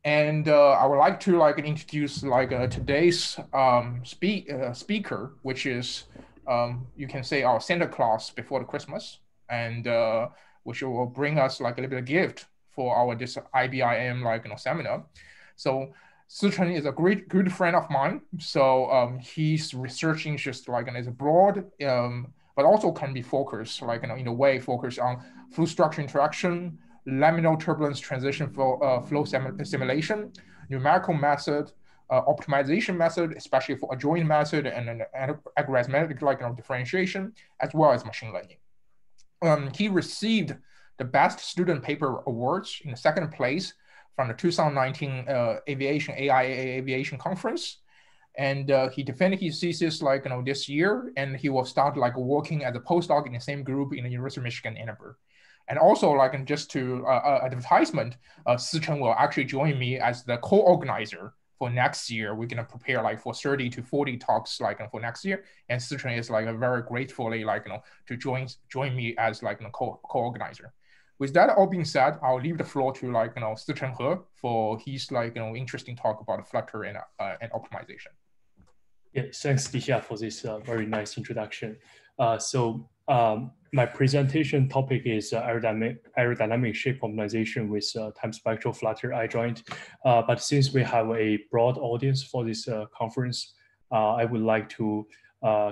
And I would like to introduce today's speaker, which is you can say our Santa Claus before the Christmas, and which will bring us a little bit of gift for our this IBIM seminar. So Sicheng is a good friend of mine. So he's research interest is broad, but also can be focused in a way focused on fluid structure interaction, laminar turbulence transition flow simulation, numerical method, optimization method, especially for adjoint method and algorithmic differentiation, as well as machine learning. He received the Best Student Paper Awards in the second place from the 2019 Aviation AIA Aviation Conference. And he defended his thesis this year, and he will start working as a postdoc in the same group in the University of Michigan, Ann Arbor. And also, just to advertisement, Sicheng will actually join me as the co-organizer for next year. We're gonna prepare for 30 to 40 talks for next year, and Sicheng is very gratefully to join me as co-organizer. With that all being said, I'll leave the floor to Sicheng He for his interesting talk about Flutter and optimization. Yeah, thanks, Dixia, for this very nice introduction. My presentation topic is aerodynamic shape optimization with time-spectral Flutter Adjoint. But since we have a broad audience for this conference, I would like to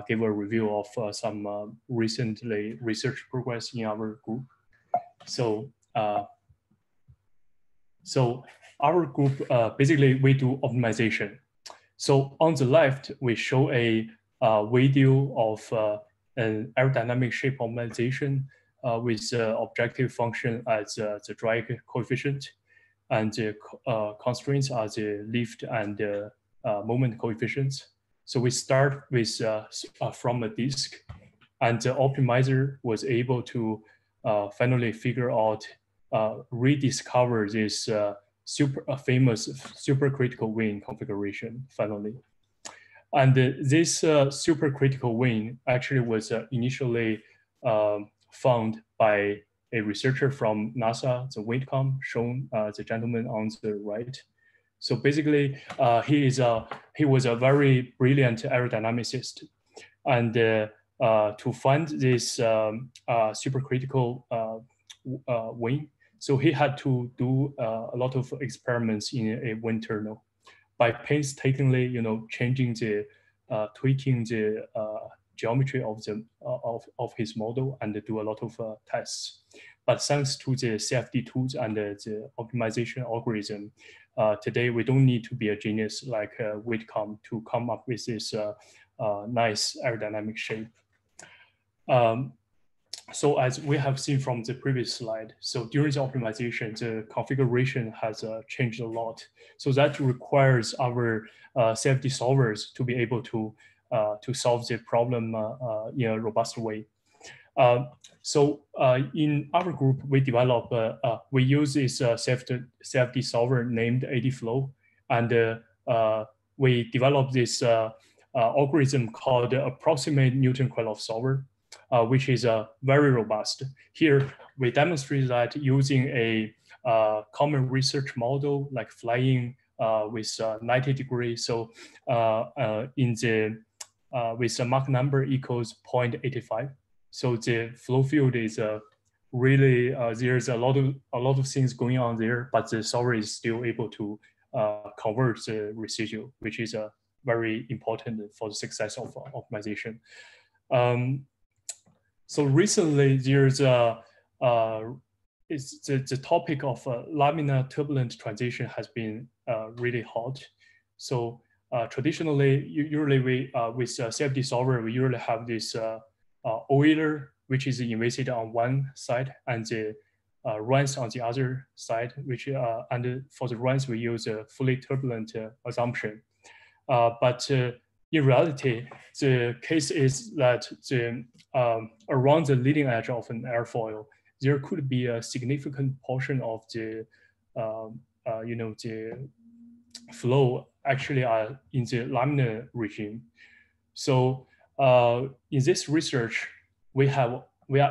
give a review of some recently research progress in our group. So our group, basically we do optimization. So on the left, we show a video of an aerodynamic shape optimization with objective function as the drag coefficient, and the constraints are the lift and moment coefficients. So we start with from a disk, and the optimizer was able to finally figure out, rediscover this famous supercritical wing configuration finally. And this supercritical wing actually was initially found by a researcher from NASA, the Whitcomb, shown the gentleman on the right. So basically, he was a very brilliant aerodynamicist, and to find this supercritical wing, so he had to do a lot of experiments in a wind tunnel by painstakingly, changing the, tweaking the geometry of the of his model and do a lot of tests. But thanks to the CFD tools and the optimization algorithm, today we don't need to be a genius like Whitcomb to come up with this nice aerodynamic shape. So as we have seen from the previous slide, so during the optimization, the configuration has changed a lot. So that requires our CFD solvers to be able to solve the problem in a robust way. So in our group, we develop, we use this CFD solver named ADFlow, and we developed this algorithm called approximate Newton-krylov solver, which is very robust. Here, we demonstrate that using a common research model like flying with 90 degrees. So in the with a Mach number equals 0.85. So the flow field is really there's a lot of things going on there, but the solver is still able to convert the residual, which is very important for the success of optimization. So recently, there's the topic of laminar-turbulent transition has been really hot. So traditionally, usually we with CFD solver, we usually have this Euler, which is invested on one side, and the RANS on the other side, which and for the RANS we use a fully turbulent assumption. But in reality, the case is that the around the leading edge of an airfoil, there could be a significant portion of the the flow actually are in the laminar regime. So in this research, we are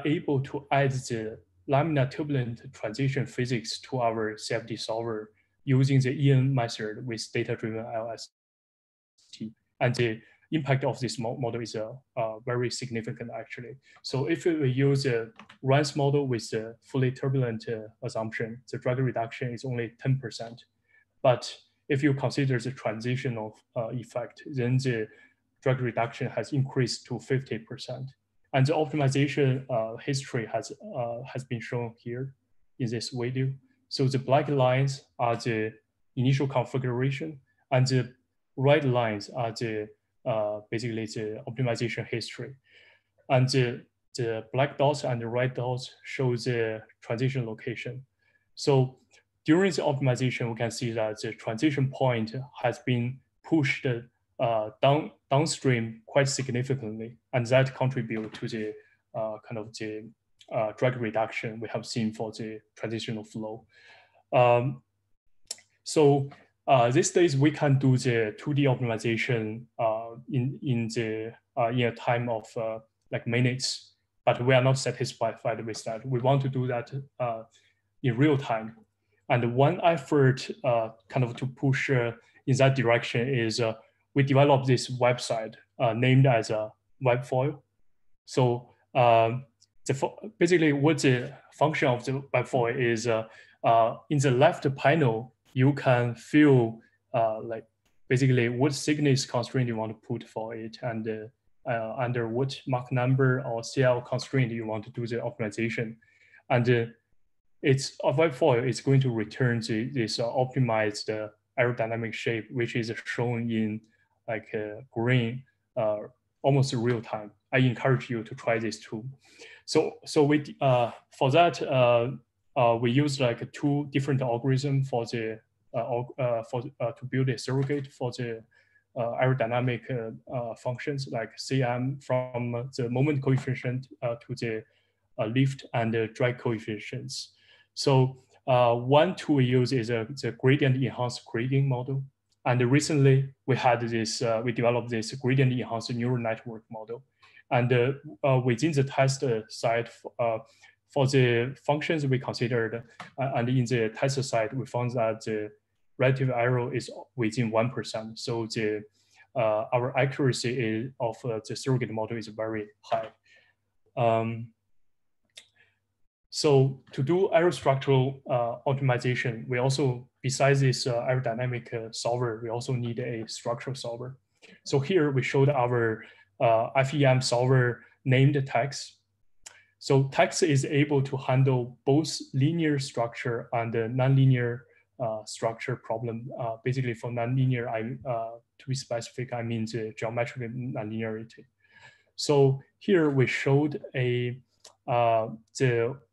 able to add the laminar turbulent transition physics to our CFD solver using the EN method with data-driven LST. And the impact of this model is very significant, actually. So if we use a RANS model with the fully turbulent assumption, the drag reduction is only 10%. But if you consider the transitional effect, then the drag reduction has increased to 50%. And the optimization history has been shown here in this video. So the black lines are the initial configuration, and the red lines are the basically the optimization history. And the black dots and the red dots show the transition location. So during the optimization, we can see that the transition point has been pushed downstream quite significantly, and that contributes to the kind of the drag reduction we have seen for the transitional flow. These days we can do the 2D optimization in a time of like minutes, but we are not satisfied with that. We want to do that in real time. And one effort kind of to push in that direction is we developed this website named as a webfoil. So basically what the function of the webfoil is in the left panel, you can fill like basically what thickness constraint you want to put for it, and under what Mach number or CL constraint you want to do the optimization. And it's a webfoil is going to return this optimized aerodynamic shape, which is shown in like green, almost real time. I encourage you to try this too. So we for that we use like two different algorithms for the to build a surrogate for the aerodynamic functions like Cm from the moment coefficient to the lift and the drag coefficients. So one tool we use is the gradient enhanced grading model. And recently we had this, we developed this gradient enhanced neural network model. And within the test site for the functions we considered, and in the test site, we found that the relative error is within 1%. So the our accuracy of the surrogate model is very high. So to do aerostructural optimization, we also, besides this aerodynamic solver, we also need a structural solver. So here we showed our FEM solver named TACS. So TACS is able to handle both linear structure and nonlinear structure problem. Basically for nonlinear, to be specific, I mean the geometrical nonlinearity. So here we showed the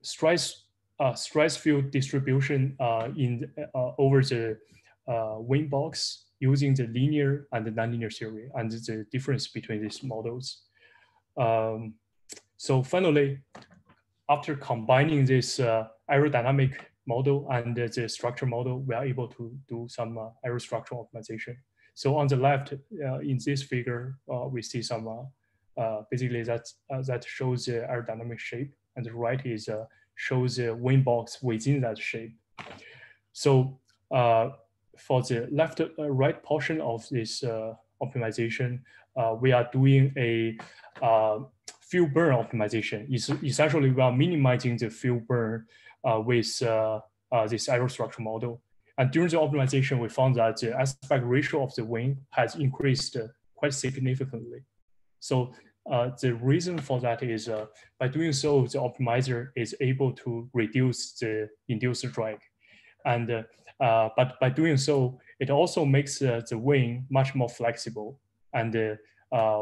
stress field distribution over the wing box using the linear and the nonlinear theory and the difference between these models. So finally, after combining this aerodynamic model and the structure model, we are able to do some aerostructural optimization. So on the left, in this figure, we see some basically that shows the aerodynamic shape, and the right is shows the wing box within that shape. So for the left right portion of this optimization, we are doing a fuel burn optimization. Essentially, we are minimizing the fuel burn with this aerostructure model. And during the optimization, we found that the aspect ratio of the wing has increased quite significantly. So the reason for that is by doing so, the optimizer is able to reduce the induced drag. And but by doing so, it also makes the wing much more flexible. And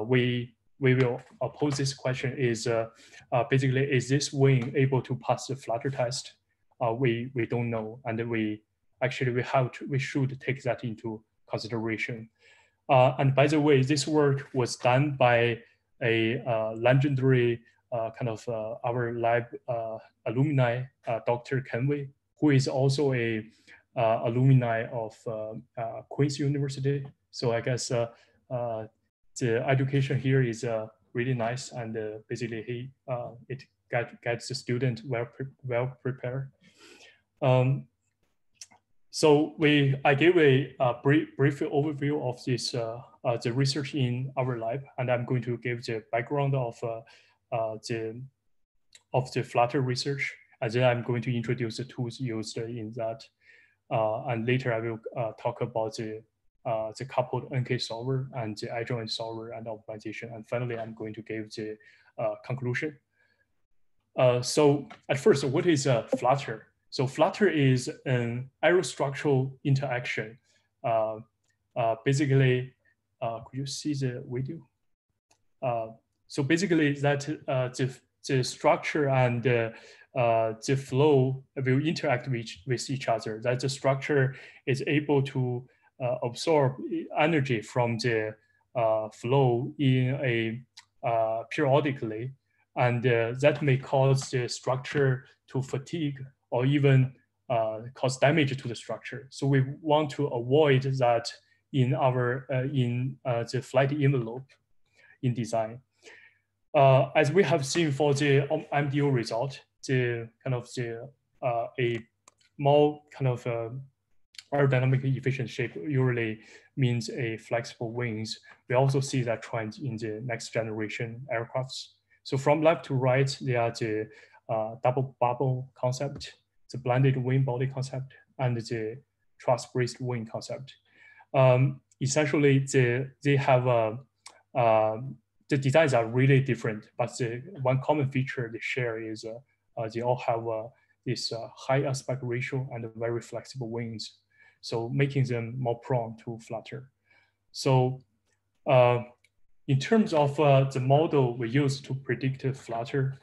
we will pose this question is basically, is this wing able to pass the Flutter test? We don't know, and we should take that into consideration. And by the way, this work was done by a legendary kind of our lab alumni, Dr. Kenway, who is also a alumni of Queen's University. So I guess the education here is really nice, and basically it gets the student well prepared. So I gave a brief overview of this the research in our lab, and I'm going to give the background of the Flutter research, and then I'm going to introduce the tools used in that, and later I will talk about the coupled NK solver and the Adjoint solver and optimization, and finally I'm going to give the conclusion. So at first, what is Flutter? So Flutter is an aerostructural interaction. Basically, could you see the video? So basically, that the structure and the flow will interact with each other. That the structure is able to absorb energy from the flow in a periodically, and that may cause the structure to fatigue or even cause damage to the structure. So we want to avoid that in our the flight envelope in design. As we have seen for the MDO result, the kind of the a more kind of aerodynamically efficient shape usually means a flexible wings. We also see that trend in the next generation aircrafts. So from left to right, there are the double bubble concept, the blended wing body concept, and the truss-braced wing concept. Essentially, they have the designs are really different, but the one common feature they share is they all have this high aspect ratio and very flexible wings, so making them more prone to flutter. So in terms of the model we use to predict flutter,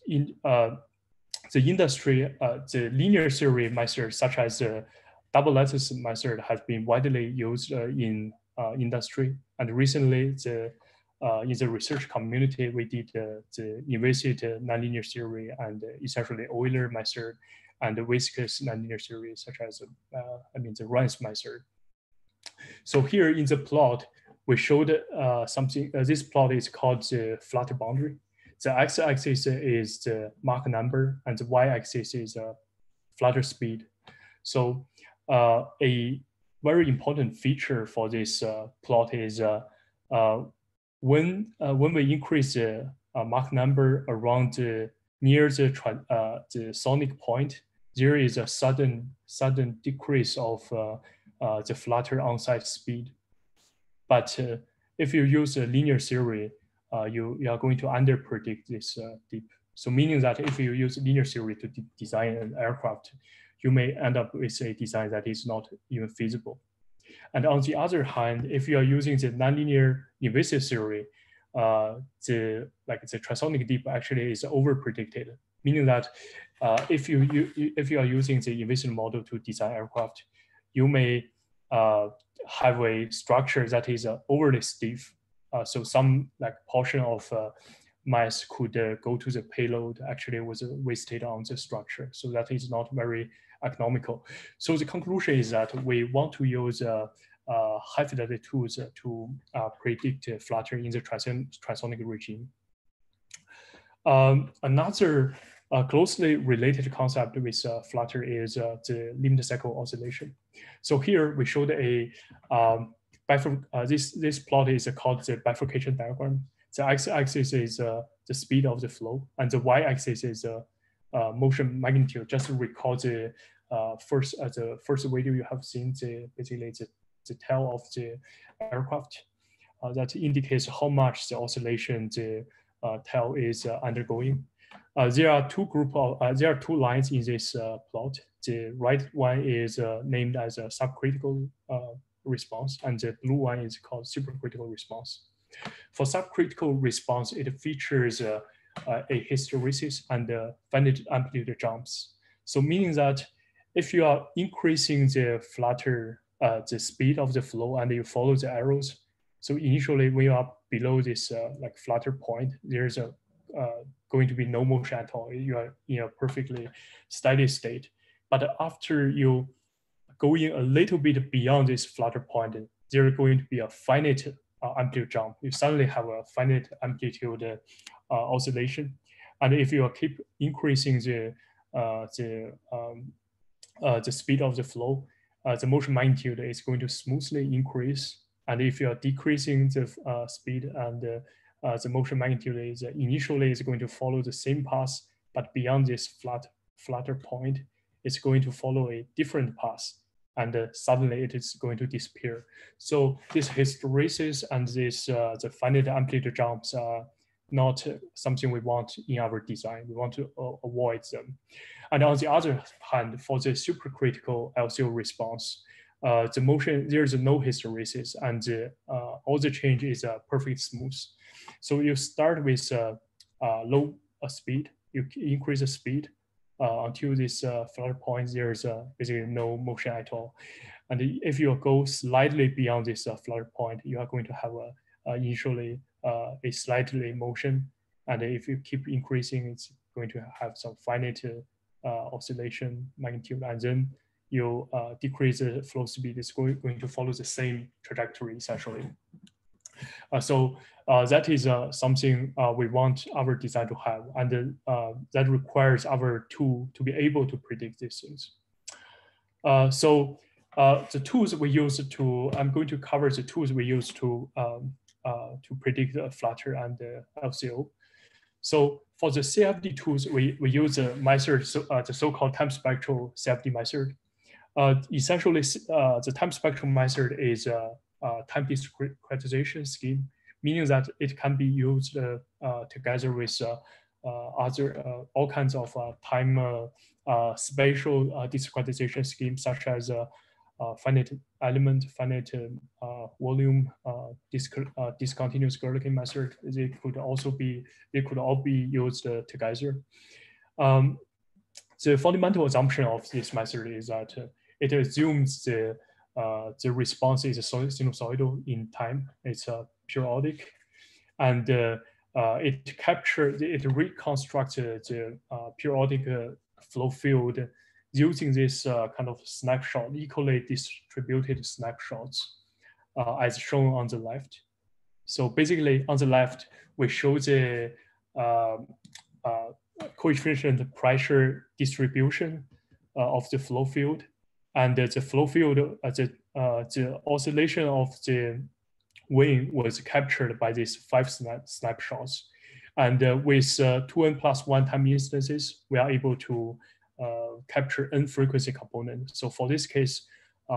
in the industry, the linear theory method, such as the double lattice method, has been widely used in industry. And recently, in the research community, we did the invasive nonlinear theory and essentially Euler method and the viscous nonlinear theory, such as the RANS method. So here in the plot, we showed something. This plot is called the flutter boundary. The x-axis is the Mach number, and the y-axis is flutter speed. So a very important feature for this plot is when we increase the Mach number around near the sonic point, there is a sudden decrease of the flutter on-site speed. But if you use a linear theory, you are going to under-predict this dip. So meaning that if you use linear theory to design an aircraft, you may end up with a design that is not even feasible. And on the other hand, if you are using the nonlinear invasive theory, the transonic dip actually is over-predicted, meaning that if you are using the invasive model to design aircraft, you may have a structure that is overly stiff. So some portion of mass could go to the payload actually was wasted on the structure. So that is not very economical. So the conclusion is that we want to use high fidelity tools to predict flutter in the transonic regime. Another closely related concept with flutter is the limit cycle oscillation. So here we showed a this plot is called the bifurcation diagram. The x-axis is the speed of the flow, and the y-axis is motion magnitude. Just to recall the first video you have seen, basically the tail of the aircraft that indicates how much the oscillation the tail is undergoing. There are two lines in this plot. The right one is named as a subcritical response, and the blue one is called supercritical response. For subcritical response, it features a hysteresis and finite amplitude jumps. So meaning that if you are increasing the flutter, the speed of the flow, and you follow the arrows, so initially when you are below this flutter point, there's going to be no motion at all. You are in a perfectly steady state. But after you going a little bit beyond this flutter point, there is going to be a finite amplitude jump. You suddenly have a finite amplitude oscillation. And if you keep increasing the the speed of the flow, the motion magnitude is going to smoothly increase. And if you are decreasing the speed and the motion magnitude is initially is going to follow the same path, but beyond this flatter point, it's going to follow a different path, and suddenly it is going to disappear. So this hysteresis and this the finite amplitude jumps are not something we want in our design. We want to avoid them. And on the other hand, for the supercritical LCO response, the motion, there's no hysteresis, and all the change is perfect smooth. So you start with low speed, you increase the speed until this flutter point, there's basically no motion at all. And if you go slightly beyond this flutter point, you are going to have initially a slightly motion. And if you keep increasing, it's going to have some finite oscillation magnitude, and then you decrease the flow speed, it's going to follow the same trajectory essentially. So that is something we want our design to have, and that requires our tool to be able to predict these things. So the tools we use to, I'm going to cover the tools we use to predict the Flutter and the LCO. So for the CFD tools, we use a method, the so-called time-spectral CFD method. Essentially, the time-spectral method is a time discretization scheme, meaning that it can be used together with other all kinds of time spatial discretization schemes, such as finite element, finite volume, discontinuous Gerlach method. They could all be used together. The fundamental assumption of this method is that it assumes the response is sinusoidal in time. It's periodic, and it reconstructs the periodic flow field using this kind of snapshot, equally distributed snapshots, as shown on the left. So basically, on the left, we show the coefficient pressure distribution of the flow field, and the flow field, the oscillation of the wing was captured by these 5 snapshots. And with 2n+1 time instances, we are able to capture n frequency component. So for this case,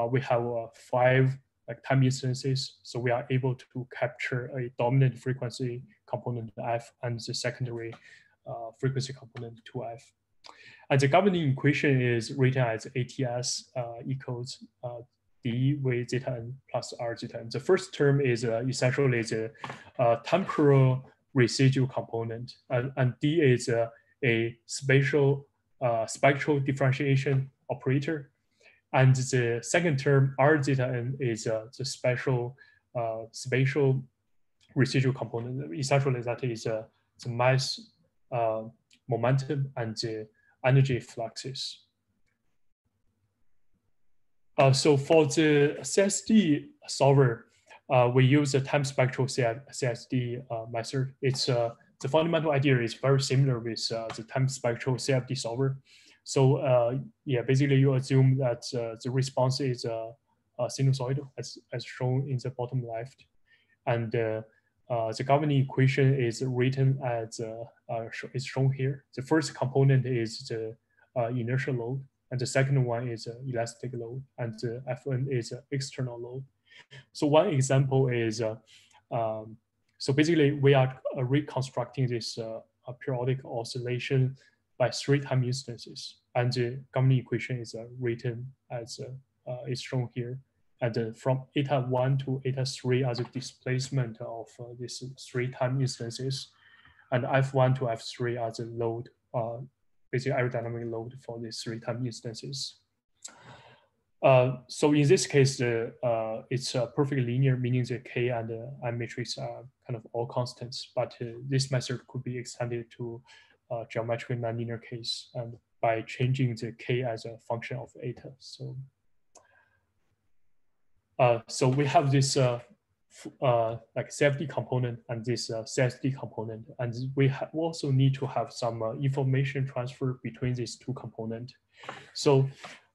we have 5 time instances. So we are able to capture a dominant frequency component f and the secondary frequency component 2f. And the governing equation is written as ATS equals d with zeta n plus r zeta n. The first term is essentially the temporal residual component, and d is a spatial spectral differentiation operator. And the second term, r zeta n, is the spatial residual component. Essentially, that is the mass, momentum, and the energy fluxes. So for the CSD solver, we use the time-spectral CSD method. It's the fundamental idea is very similar with the time-spectral CFD solver. So yeah, basically you assume that the response is sinusoidal, as shown in the bottom left, and the governing equation is written as is shown here. The first component is the inertial load, and the second one is elastic load, and the Fn is external load. So one example is, so basically we are reconstructing this periodic oscillation by 3 time instances, and the governing equation is written as is shown here. And from eta 1 to eta 3 are the displacement of these 3 time instances, and F1 to F3 are the load, basically aerodynamic load for these 3 time instances. So in this case, it's perfectly linear, meaning the K and the I matrix are kind of all constants, but this method could be extended to geometrically nonlinear case, and by changing the K as a function of eta. So we have this like CFD component and this CSD component, and we also need to have some information transfer between these 2 components. So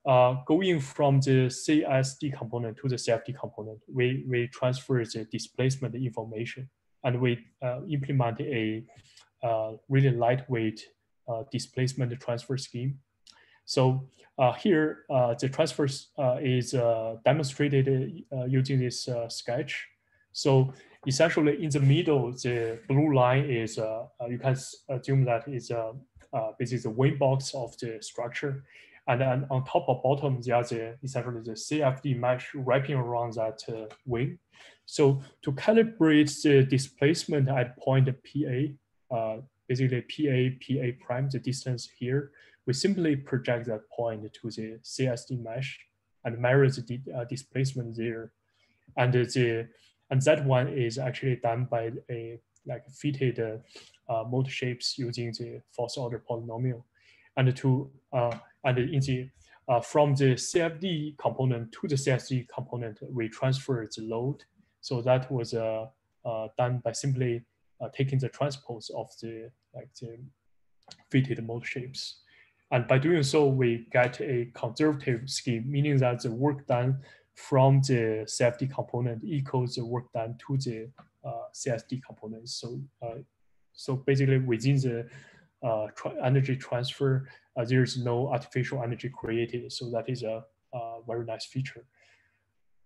going from the CSD component to the CFD component, we transfer the displacement information, and we implement a really lightweight displacement transfer scheme. So here, the transfer is demonstrated using this sketch. So essentially, in the middle, the blue line is, you can assume that is basically the wing box of the structure. And then on top or bottom, there's essentially the CFD mesh wrapping around that wing. So to calibrate the displacement at point PA, basically PA prime, the distance here, we simply project that point to the CSD mesh and measure the displacement there. And that one is actually done by a fitted mode shapes using the fourth order polynomial. And from the CFD component to the CSD component, we transfer the load. So that was done by simply taking the transpose of the fitted mode shapes. And by doing so, we get a conservative scheme, meaning that the work done from the CFD component equals the work done to the CSD component. So basically within the energy transfer, there's no artificial energy created. So that is a very nice feature.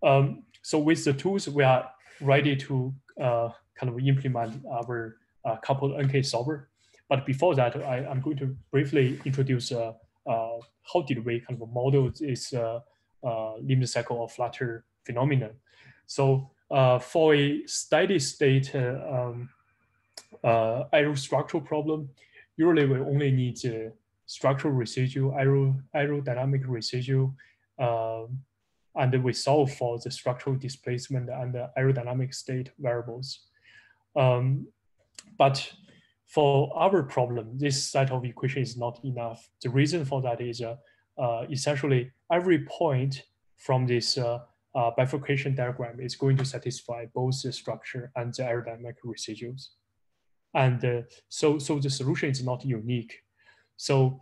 So with the tools, we are ready to kind of implement our coupled NK solver. But before that, I'm going to briefly introduce how did we kind of model this limit cycle of Flutter phenomenon. So for a steady state aerostructural problem, usually we only need the structural residue, aerodynamic residue, and we solve for the structural displacement and the aerodynamic state variables. But for our problem, this set of equation is not enough. The reason for that is essentially every point from this bifurcation diagram is going to satisfy both the structure and the aerodynamic residuals. And so the solution is not unique. So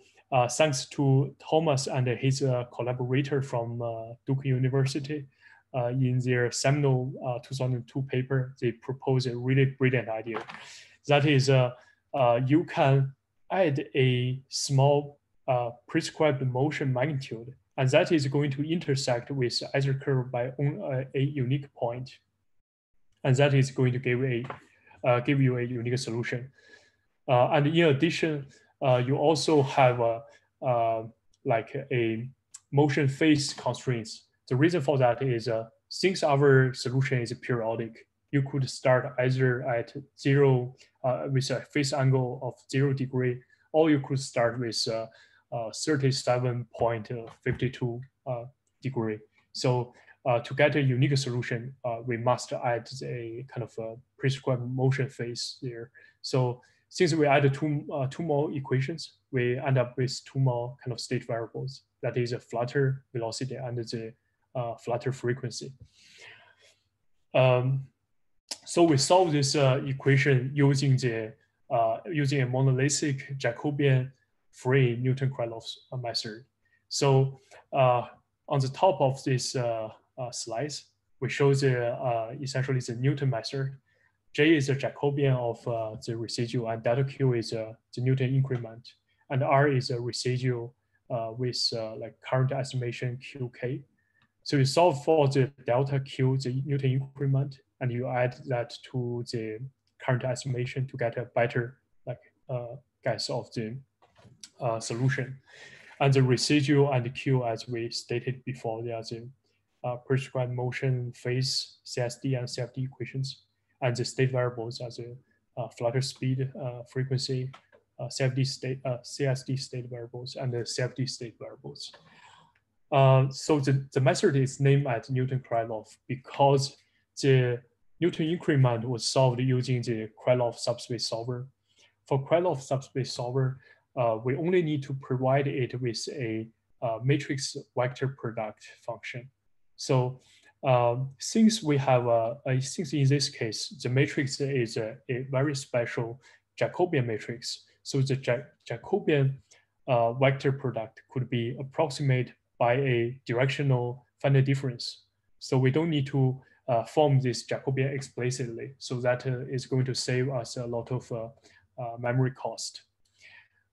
thanks to Thomas and his collaborator from Duke University, in their seminal 2002 paper, they proposed a really brilliant idea. That is, you can add a small prescribed motion magnitude, and that is going to intersect with either curve by a unique point. And that is going to give you a unique solution. And in addition, you also have like a motion phase constraints. The reason for that is since our solution is periodic, you could start either at 0 with a phase angle of 0 degree, or you could start with 37.52 degree. So to get a unique solution, we must add a kind of a prescribed motion phase there. So since we add two more equations, we end up with 2 more kind of state variables. That is a flutter velocity and the flutter frequency. So we solve this equation using using a monolithic Jacobian-free Newton-krylov method. So on the top of this slides, we show essentially the Newton method. J is the Jacobian of the residual, and delta Q is the Newton increment, and R is a residual with like current estimation QK. So you solve for the delta Q, the Newton increment, and you add that to the current estimation to get a better guess of the solution. And the residual and the Q, as we stated before, they are the prescribed motion phase CSD and CFD equations. And the state variables are the flutter speed, frequency, CSD state variables, and the CFD state variables. So the method is named as Newton-krylov because the Newton increment was solved using the Krylov subspace solver. For Krylov subspace solver, we only need to provide it with a matrix vector product function. So since we have since in this case, the matrix is a very special Jacobian matrix. So the Jacobian vector product could be approximate by a directional finite difference. So we don't need to form this Jacobian explicitly. So that is going to save us a lot of memory cost.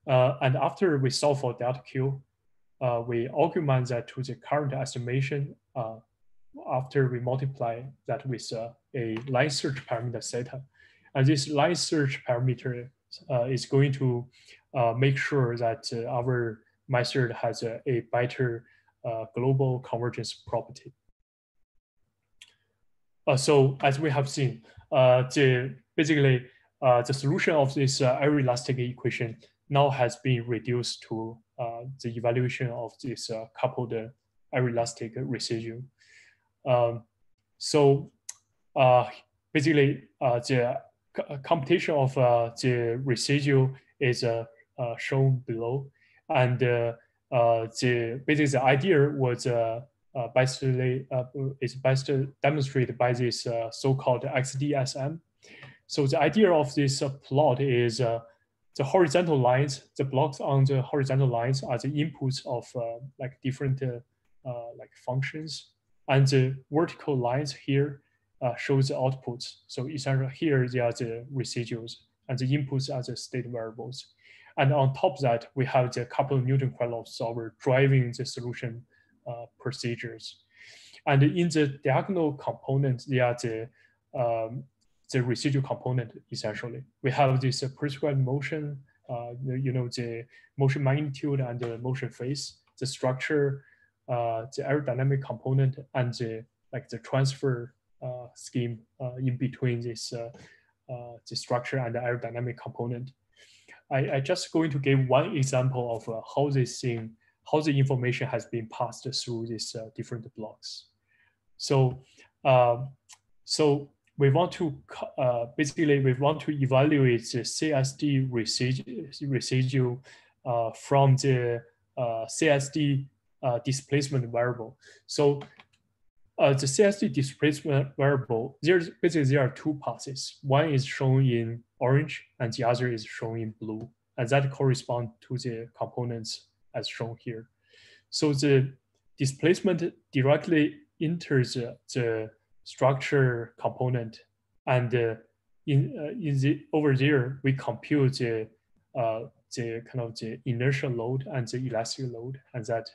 And after we solve for delta Q, we augment that to the current estimation after we multiply that with a line search parameter theta. And this line search parameter is going to make sure that our method has a better global convergence property. So as we have seen, basically the solution of this aeroelastic equation now has been reduced to the evaluation of this coupled aeroelastic residual. So basically the computation of the residual is shown below, and basically the idea was is best demonstrated by this so-called XDSM. So the idea of this plot is the horizontal lines, the blocks on the horizontal lines are the inputs of like different like functions, and the vertical lines here shows the outputs. So essentially here they are the residuals, and the inputs are the state variables. And on top of that, we have the coupled Newton-krylov solver driving the solution procedures. And in the diagonal component, they are the residual component, essentially. We have this prescribed motion, the motion magnitude and the motion phase, the structure, the aerodynamic component, and the transfer scheme in between this the structure and the aerodynamic component. I just going to give one example of how the information has been passed through these different blocks. So we want to basically we want to evaluate the CSD residual from the CSD displacement variable. So the CSD displacement variable, there are two passes. One is shown in orange and the other is shown in blue, and that corresponds to the components as shown here. So the displacement directly enters the structure component, and over there we compute the kind of the inertial load and the elastic load, and that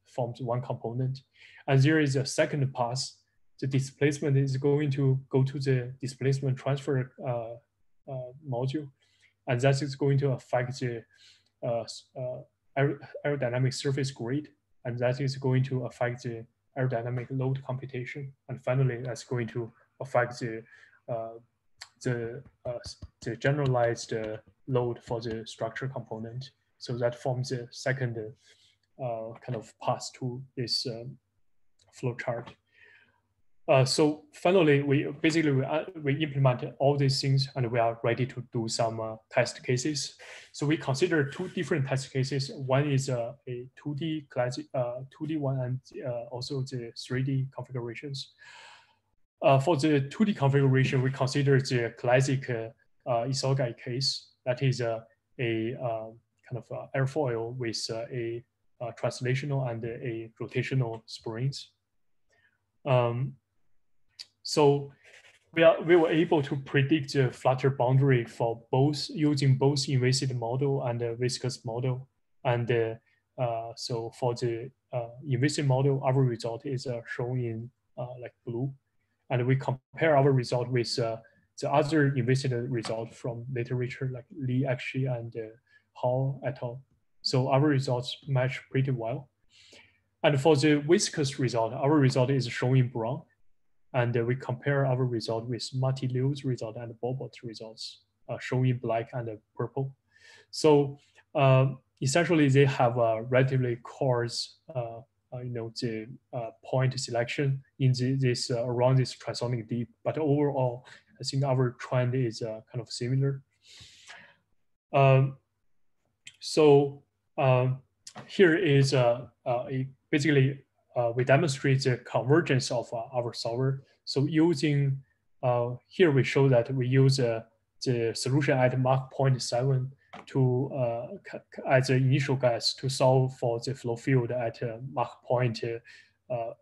forms one component. And there is a second pass. The displacement is going to go to the displacement transfer module, and that is going to affect the aerodynamic surface grid, and that is going to affect the aerodynamic load computation, and finally that's going to affect the generalized load for the structure component. So that forms the second kind of pass to this flow chart. So finally, we implement all these things, and we are ready to do some test cases. So we consider two different test cases. One is a 2D classic, 2D one, and also the 3D configurations. For the 2D configuration, we consider the classic isogai case. That is a kind of airfoil with a translational and a rotational springs. So we were able to predict the Flutter boundary for both using both inviscid model and the viscous model. And so for the inviscid model, our result is shown in like blue. And we compare our result with the other inviscid result from literature like Li actually and Hao et al. So our results match pretty well. And for the viscous result, our result is shown in brown. And we compare our result with Marty Liu's result and Bobot's results, shown in black and purple. So essentially, they have a relatively coarse, the point selection in this around this transonic deep. But overall, I think our trend is kind of similar. Here is basically. We demonstrate the convergence of our solver. So using, here we show that we use the solution at Mach 0.7 to as an initial guess to solve for the flow field at Mach point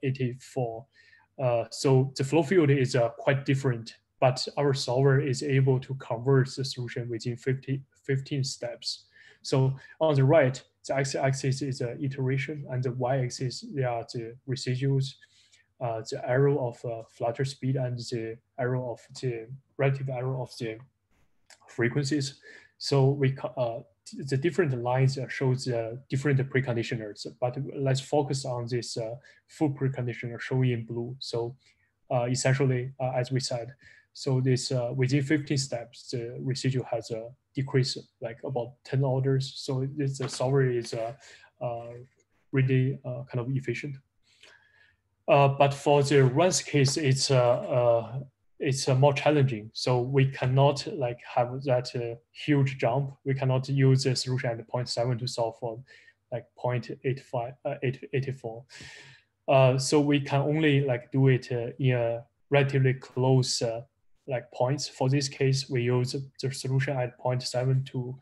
84. So the flow field is quite different, but our solver is able to convert the solution within 15 steps. So on the right, the x-axis is iteration, and the y-axis, they are the residuals, the arrow of flutter speed, and the arrow of the relative arrow of the frequencies. So we the different lines shows different preconditioners, but let's focus on this full preconditioner shown in blue. So essentially, as we said, so this within 15 steps, the residual has a decrease like about 10 orders. So this solver is really kind of efficient. But for the RANS case, it's more challenging. So we cannot like have that huge jump. We cannot use the solution at 0.7 to solve for like 0.84. So we can only like do it in a relatively close like points. For this case, we use the solution at 0.7 to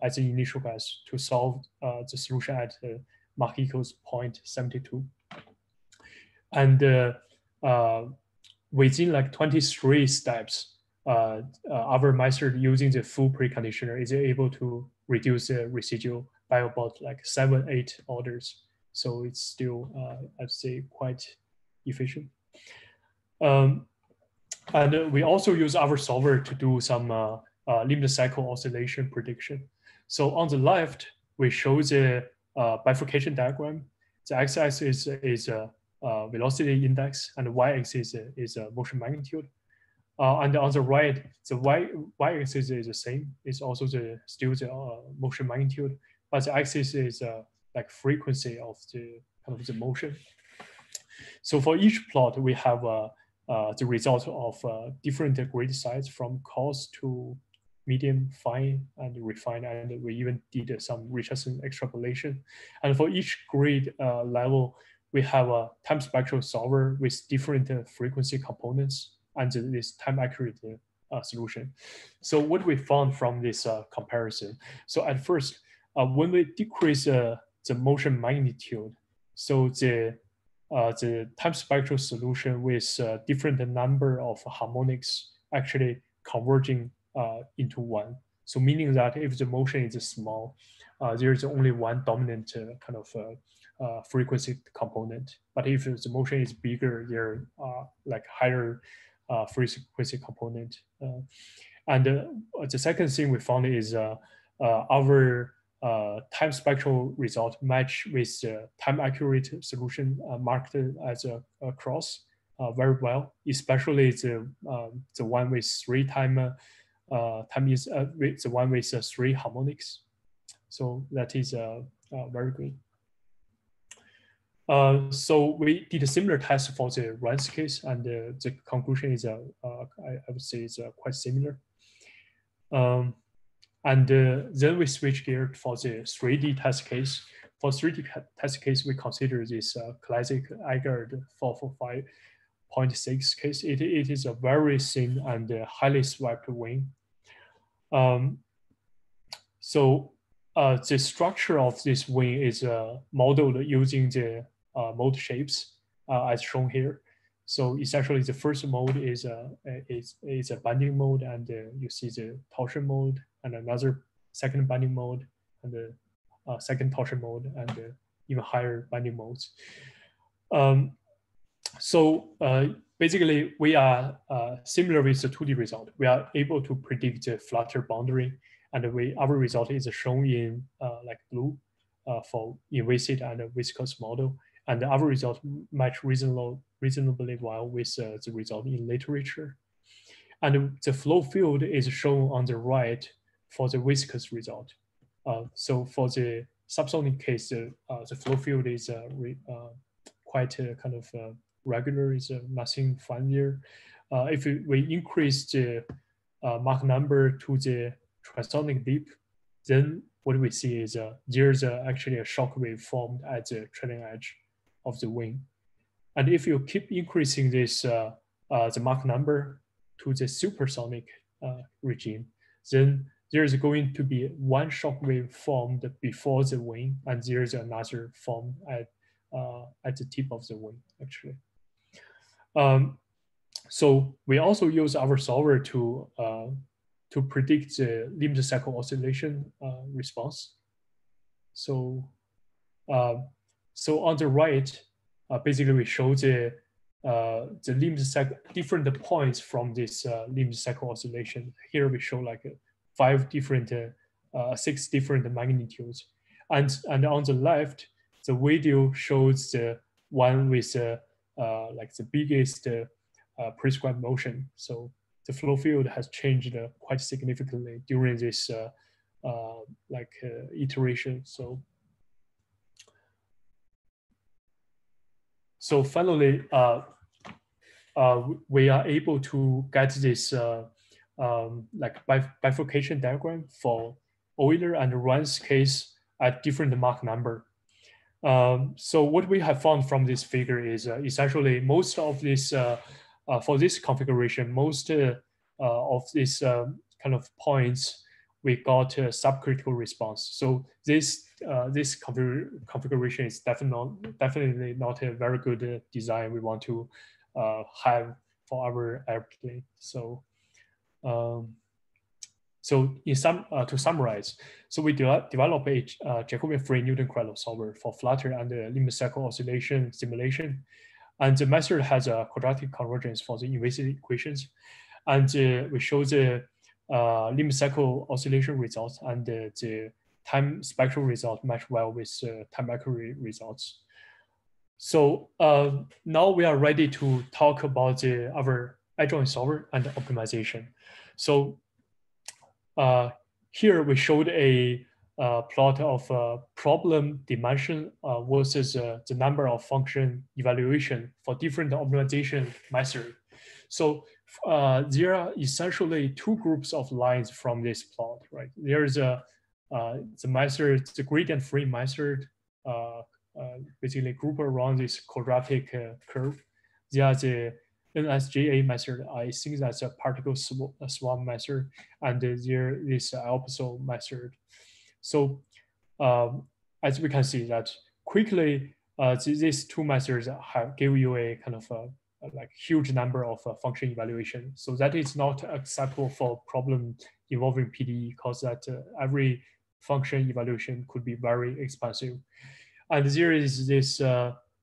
as an initial guess to solve the solution at Mach equals 0.72. And within like 23 steps, our method using the full preconditioner is able to reduce the residual by about like 7-8 orders. So it's still, I'd say, quite efficient. And we also use our solver to do some limit cycle oscillation prediction. So on the left, we show the bifurcation diagram. The x-axis is velocity index, and the y-axis is motion magnitude. And on the right, the y-axis is the same. It's also still the motion magnitude, but the axis is like frequency of the kind of the motion. So for each plot, we have the result of different grid size from coarse to medium, fine, and refined, and we even did some Richardson extrapolation. And for each grid level, we have a time spectral solver with different frequency components and this time accurate solution. So what we found from this comparison, so at first, when we decrease the motion magnitude, so the time spectral solution with different number of harmonics actually converging into one. So meaning that if the motion is small, there's only one dominant kind of frequency component. But if the motion is bigger, there are like higher frequency component. And the second thing we found is our time spectral result match with the time accurate solution marked as a cross very well, especially the one with three the one with three harmonics. So that is very good. So we did a similar test for the RANS case, and the conclusion is, I would say, is quite similar. And then we switch gear for the 3D test case. For 3D test case, we consider this classic Agard 445.6 case. It is a very thin and highly swept wing. So the structure of this wing is modeled using the mode shapes as shown here. So essentially, the first mode is a bending mode, and you see the torsion mode, and another second bending mode, and the second torsion mode, and even higher bending modes. So basically, we are similar with the 2D result. We are able to predict the Flutter boundary, and our result is shown in like blue for invasive and viscous model. And our result match reasonably well with the result in literature. And the flow field is shown on the right for the viscous result. So for the subsonic case, the flow field is quite kind of regular, is nothing fun there. If we increase the Mach number to the transonic dip, then what we see is there's actually a shock wave formed at the trailing edge of the wing. And if you keep increasing this the Mach number to the supersonic regime, then there is going to be one shock wave formed before the wing, and there is another formed at the tip of the wing, actually. So we also use our solver to predict the limit cycle oscillation response. So on the right, basically we show the limit cycle, different points from this limit cycle oscillation. Here we show like 6 different magnitudes, and on the left, the video shows the one with like the biggest prescribed motion. So the flow field has changed quite significantly during this iteration. So finally, we are able to get this like bifurcation diagram for Euler and RANS case at different Mach number. So what we have found from this figure is essentially most of this, for this configuration, most of these kind of points, we got a subcritical response. So this configuration is definitely not a very good design we want to have for our airplane. So to summarize, so we develop a Jacobian-free Newton-krylov solver for Flutter and the limit cycle oscillation simulation, and the method has a quadratic convergence for the invasive equations, and we show the limit cycle oscillation results, and the time spectral results match well with time accurate results. So now we are ready to talk about our adjoint solver and optimization. So here we showed a plot of problem dimension versus the number of function evaluation for different optimization methods. So there are essentially 2 groups of lines from this plot, right? There is the method, the gradient-free method, basically group around this quadratic curve. There are the NSJA method. I think that's a particle swap method, and there is an opposite method. So as we can see that quickly, these 2 methods give you a kind of like huge number of function evaluation. So that is not acceptable for problem involving PDE, because that every function evaluation could be very expensive. And there is this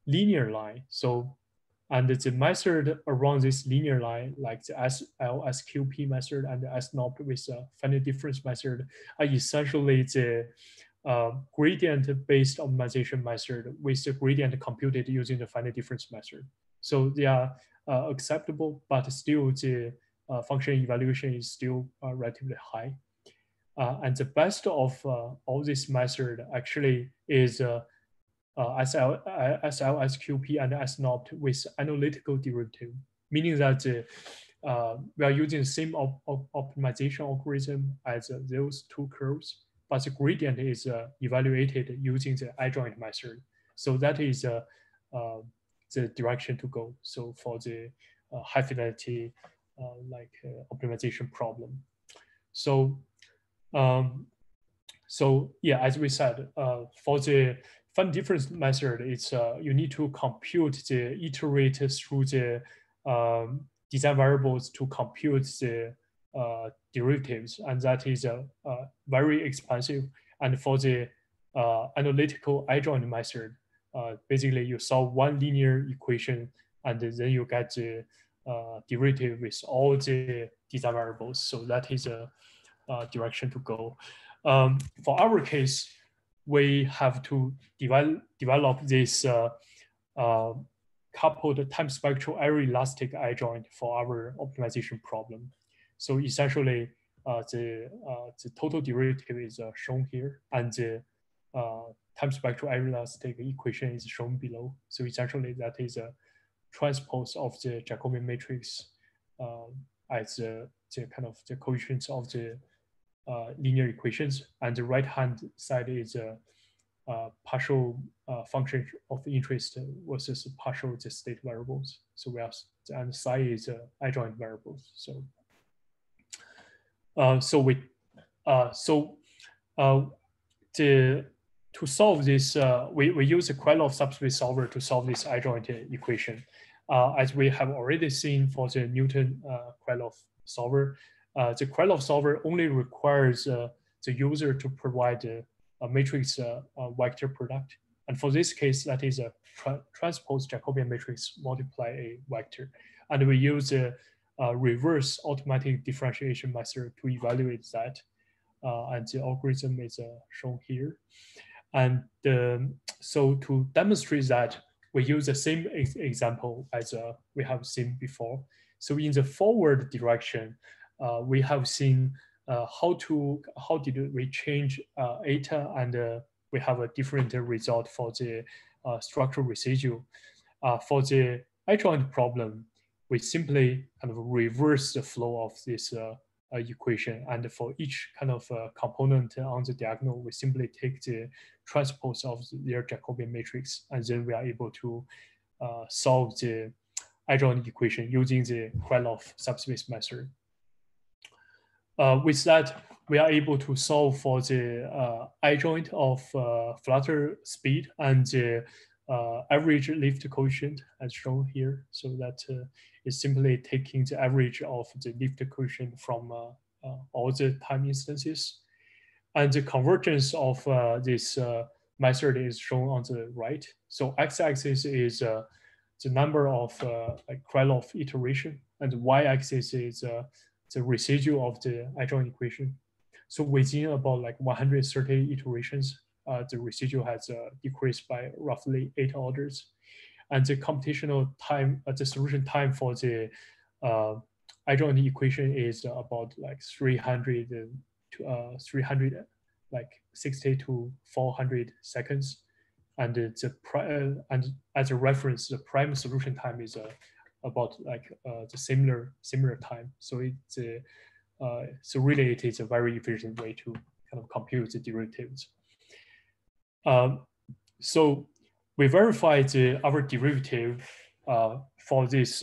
linear line. So, and the method around this linear line, like the SLSQP method and the SNOP with finite difference method, are essentially the gradient-based optimization method with the gradient computed using the finite difference method. So they are acceptable, but still the function evaluation is still relatively high. And the best of all this method actually is SLSQP and SNOP with analytical derivative, meaning that we are using the same optimization algorithm as those 2 curves, but the gradient is evaluated using the adjoint method. So that is the direction to go. So for the high fidelity optimization problem. So yeah, as we said, for the finite difference method, it's you need to compute iterate through the design variables to compute the derivatives, and that is very expensive. And for the analytical adjoint method, basically you solve one linear equation, and then you get the derivative with all the design variables. So that is a direction to go. For our case, we have to develop this coupled time-spectral aeroelastic adjoint for our optimization problem. So essentially, the total derivative is shown here, and the time-spectral aeroelastic equation is shown below. So essentially, that is a transpose of the Jacobian matrix as the kind of the coefficients of the linear equations, and the right-hand side is a partial function of interest versus partial the state variables. So we have, and psi is adjoint variables. So so we To solve this, we use a Krylov subspace solver to solve this adjoint equation. As we have already seen for the Newton-krylov solver, the Krylov solver only requires the user to provide a matrix vector product. And for this case, that is a transpose Jacobian matrix multiply a vector. And we use a reverse automatic differentiation method to evaluate that. And the algorithm is shown here. And so to demonstrate that, we use the same example as we have seen before. So in the forward direction, we have seen how did we change eta, and we have a different result for the structural residual. For the adjoint problem, we simply kind of reverse the flow of this equation, and for each kind of component on the diagonal, we simply take the transpose of their Jacobian matrix, and then we are able to solve the adjoint equation using the Krylov subspace method. With that, we are able to solve for the adjoint of Flutter speed and the average lift coefficient as shown here. So that is simply taking the average of the lift coefficient from all the time instances. And the convergence of this method is shown on the right. So x-axis is the number of like Krylov iteration, and the y-axis is the residual of the adjoint equation. So within about like 130 iterations, the residual has decreased by roughly 8 orders. And the computational time, the solution time for the adjoint equation is about like 300 like 60 to 400 seconds. And and as a reference, the prime solution time is about like the similar time. So it's so really it is a very efficient way to kind of compute the derivatives. So we verified our derivative for this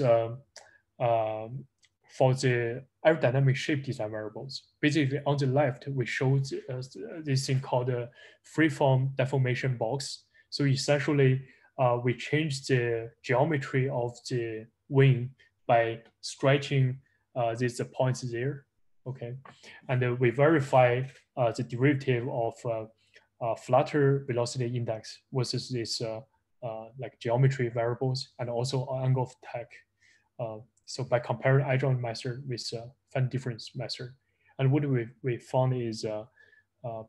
for the aerodynamic shape design variables. Basically, on the left, we showed this thing called a freeform deformation box. So essentially, we changed the geometry of the wing by stretching these points there. Okay, and we verify the derivative of Flutter velocity index versus this like geometry variables, and also angle of attack. So by comparing adjoint method with fan difference method, and what we found is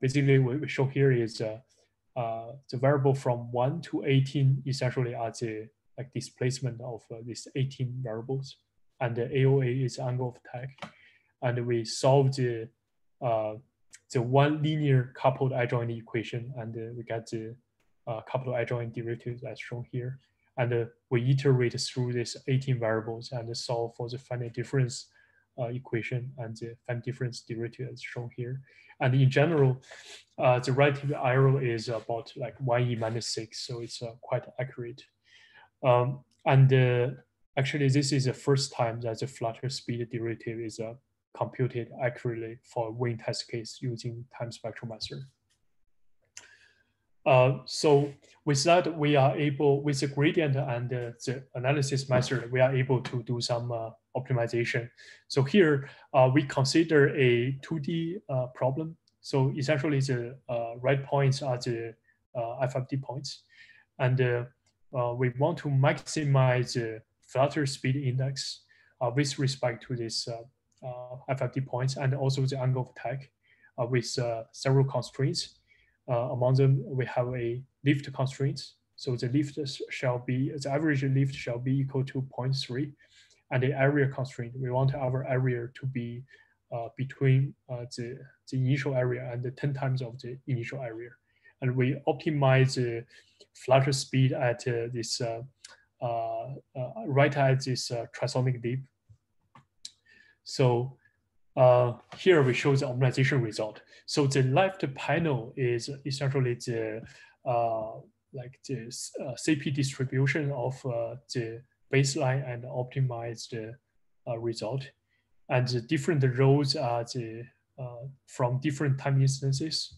basically what we show here is the variable from 1 to 18 essentially are the like displacement of these 18 variables, and the AOA is angle of attack, and we solve the one linear coupled adjoint equation, and we get the coupled adjoint derivatives as shown here. And we iterate through these 18 variables and solve for the finite difference equation and the finite difference derivative as shown here. And in general, the relative error is about like 1e minus 6, so it's quite accurate. Actually, this is the first time that the Flutter speed derivative is computed accurately for wing test case using time-spectral method. So with that, we are able, with the gradient and the analysis method, we are able to do some optimization. So here, we consider a 2D problem. So essentially, the right points are the FFD points. And we want to maximize the Flutter speed index with respect to this FFD points, and also the angle of attack with several constraints. Among them, we have a lift constraints. So the lift shall be, the average lift shall be equal to 0.3. And the area constraint, we want our area to be between the initial area and the 10 times of the initial area. And we optimize the Flutter speed at this, right at this transonic dip. So here we show the optimization result. So the left panel is essentially the like the CP distribution of the baseline and optimized result, and the different rows are the from different time instances.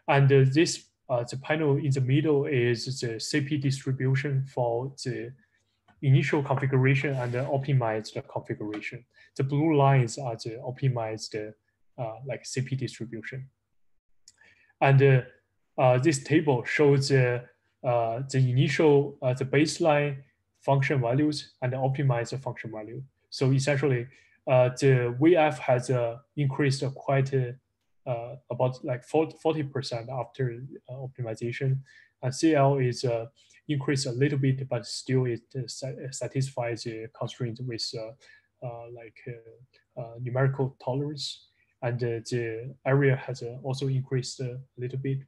And this the panel in the middle is the CP distribution for the initial configuration and the optimized configuration. The blue lines are the optimized like CP distribution. And this table shows the initial, the baseline function values and the optimized function value. So essentially, the VF has increased quite about like 40% after optimization. And CL is increased a little bit, but still it satisfies the constraint with numerical tolerance. And the area has also increased a little bit.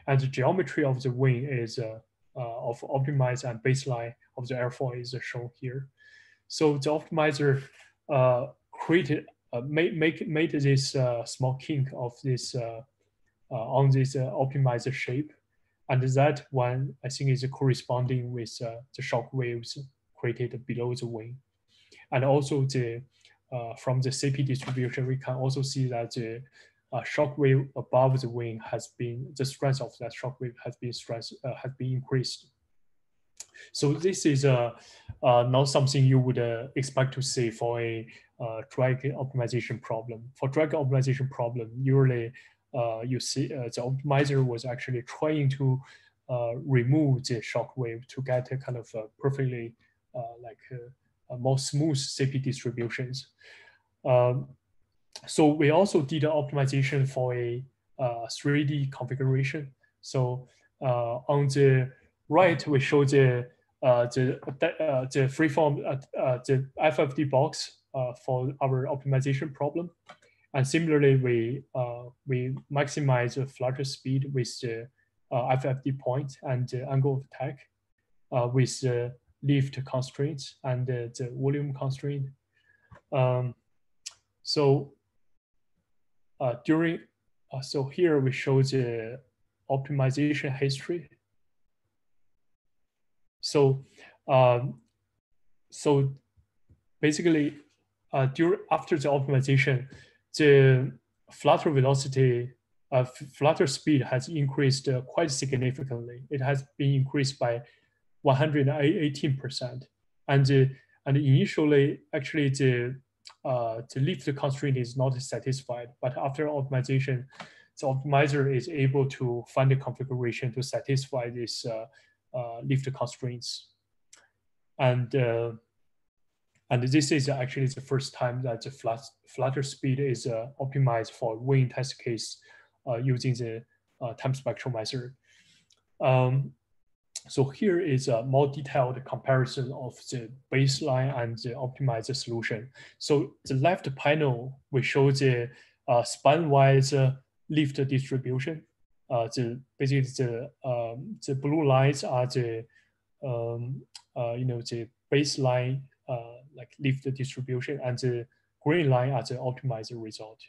And the geometry of the wing is of optimized and baseline of the airfoil is shown here. So the optimizer created made this small kink of this on this optimized shape, and that one I think is corresponding with the shock waves created below the wing, and also the from the CP distribution we can also see that the shock wave above the wing has been, the strength of that shock wave has been increased. So this is not something you would expect to see for a drag optimization problem. For drag optimization problem, usually you see the optimizer was actually trying to remove the shock wave to get a kind of perfectly more smooth CP distributions. So we also did an optimization for a 3D configuration. So on the right, we show the freeform the FFD box for our optimization problem, and similarly we maximize the flutter speed with the FFD point and the angle of attack with the lift constraints and the volume constraint. So here we show the optimization history. So basically, after the optimization, the flutter velocity, flutter speed has increased quite significantly. It has been increased by 118%, and initially, actually, the lift constraint is not satisfied, but after optimization, the optimizer is able to find a configuration to satisfy this lift constraints. And this is actually the first time that the flutter speed is optimized for wing test case using the time-spectral method. So here is a more detailed comparison of the baseline and the optimized solution. So the left panel, we show the span-wise lift distribution. Basically the blue lines are the the baseline like lift distribution, and the green line are the optimized result.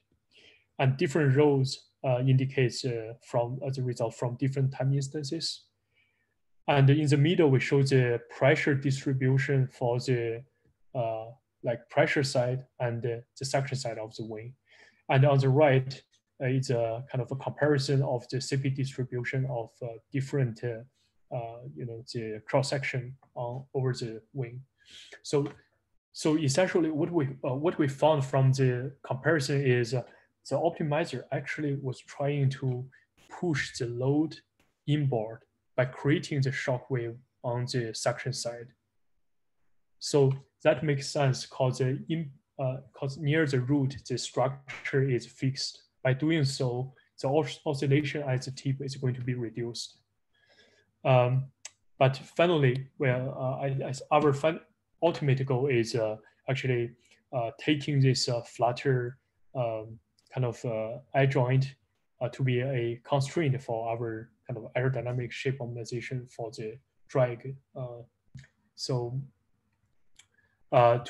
And different rows indicates from the result from different time instances. And in the middle, we show the pressure distribution for the like pressure side and the suction side of the wing. And on the right, it's a kind of a comparison of the CP distribution of different, the cross section over the wing. So essentially, what we found from the comparison is the optimizer actually was trying to push the load inboard by creating the shock wave on the suction side. So that makes sense because near the root, the structure is fixed. By doing so, the oscillation at the tip is going to be reduced. But finally, our ultimate goal is actually taking this Flutter kind of adjoint to be a constraint for our kind of aerodynamic shape optimization for the drag. To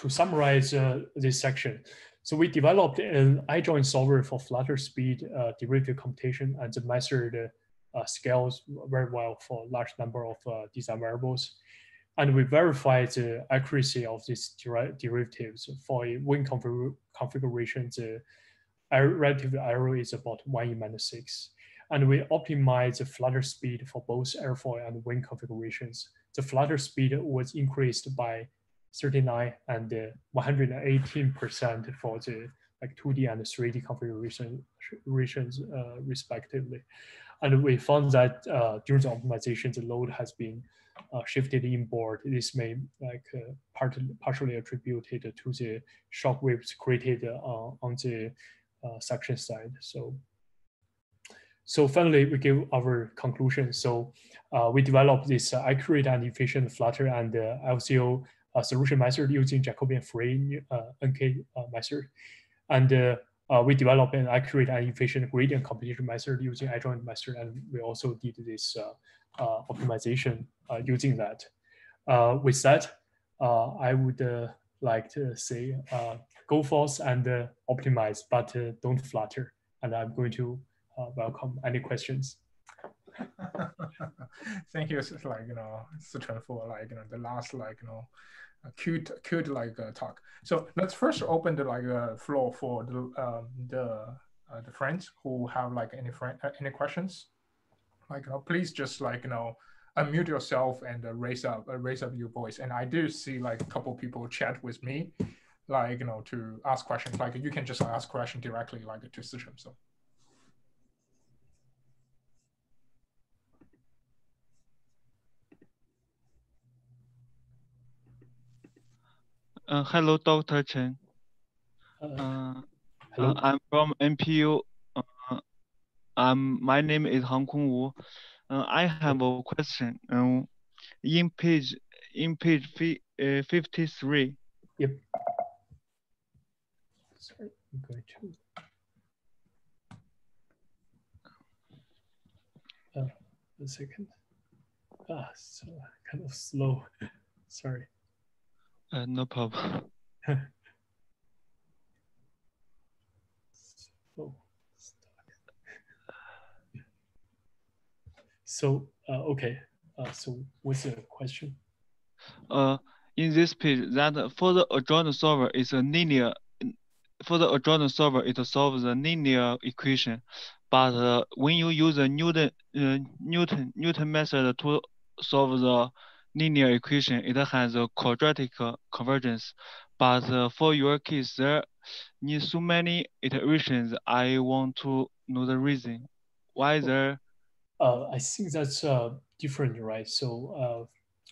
summarize this section, so we developed an adjoint solver for Flutter speed derivative computation, and the method scales very well for large number of design variables. And we verified the accuracy of these derivatives for a wing configuration. relative error is about 1e-6. And we optimize the flutter speed for both airfoil and wing configurations. The flutter speed was increased by 39 and 118% for the 2D and 3D configurations respectively. And we found that during the optimization, the load has been shifted inboard. This may partially attributed to the shock waves created on the section side. So finally, we give our conclusion. So we developed this accurate and efficient Flutter and LCO solution method using Jacobian-free NK method. And we developed an accurate and efficient gradient computation method using Adjoint method. And we also did this optimization using that. With that, I would like to say, go forth and optimize, but don't flutter. And I'm going to welcome any questions. Thank you, Sicheng, for the last cute talk. So let's first open the floor for the friends who have any questions. Please just unmute yourself and raise up your voice. And I do see a couple people chat with me, to ask questions. You can just ask question directly to Sicheng. So. Hello, Dr. Chen. Hello. I'm from NPU. My name is Hangkong Wu. I have a question. In page 53. Yep. Sorry, I'm going to. A second. So kind of slow. Sorry. No problem. So okay. So what's the question? In this page, that for the adjoint solver is a linear. For the adjoint solver, it solves the linear equation, but when you use the Newton method to solve the linear equation, it has a quadratic convergence. But for your case, there need so many iterations. I want to know the reason. Why there? I think that's different, right? So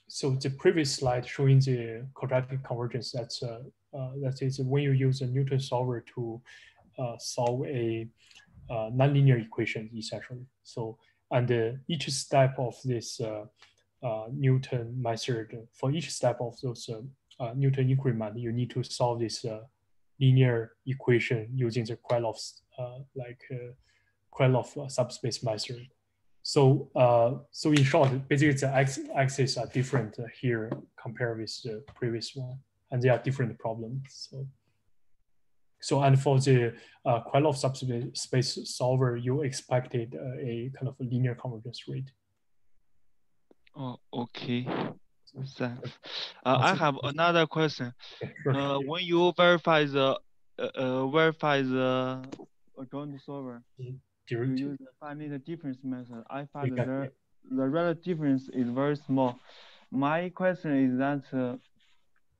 so the previous slide showing the quadratic convergence, that is when you use a Newton solver to solve a nonlinear equation, essentially. So, and each step of this Newton method, for each step of those Newton increment, you need to solve this linear equation using the Krylov subspace method. So, so in short, basically the axes are different here compared with the previous one, and they are different problems. So and for the Krylov subspace solver, you expected a kind of a linear convergence rate. Oh, okay. Thanks. I have another question. Okay, sure. When you verify the adjoint solver, you use the finding difference method. I find that the relative difference is very small. My question is that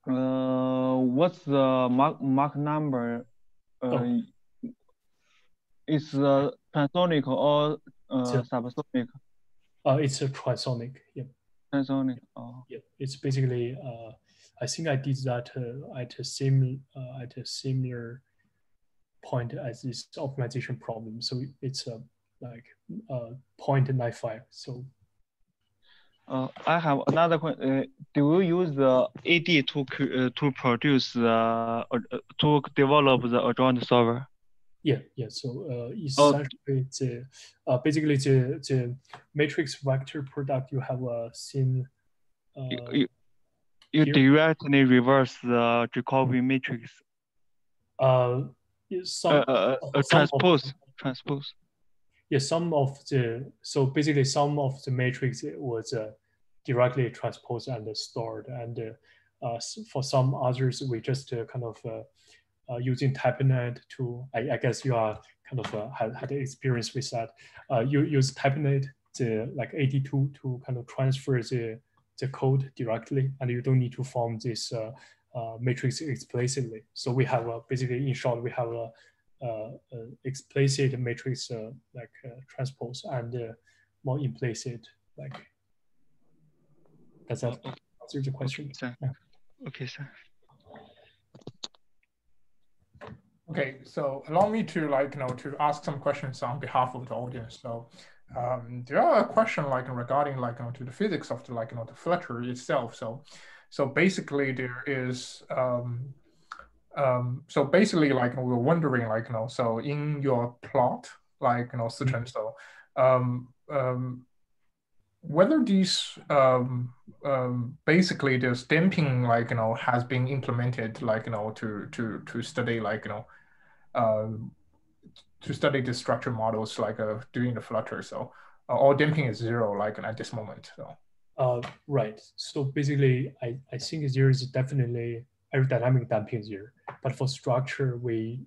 what's the Mach number? Is transonic or subsonic? It's a transonic. Yep. Transonic. Oh. Yep. It's basically. I think I did that at a similar point as this optimization problem. So it's like 0.95. So. I have another question. Do you use the AD to produce to develop the adjoint solver? Yeah. So essentially, basically the matrix vector product, you have a thin. You directly reverse the Jacobian matrix. Transpose. Yeah, so basically some of the matrix was directly transposed and stored, and for some others we just kind of using TypeNet to, I guess you are kind of had experience with that. You use TypeNet, like 82 to kind of transfer the code directly, and you don't need to form this matrix explicitly. So we have basically, in short, we have a explicit matrix transpose and more implicit, like. Does that answer the question? Okay, sir. Yeah. Okay, sir. Okay, so allow me to to ask some questions on behalf of the audience. So there are a question regarding to the physics of the the Flutter itself. So basically there is so basically we're wondering so in your plot Sicheng, so whether these basically this damping has been implemented to study to study the structure models doing the Flutter. So all damping is zero at this moment. So right. So basically, I think there is definitely aerodynamic damping here, but for structure, we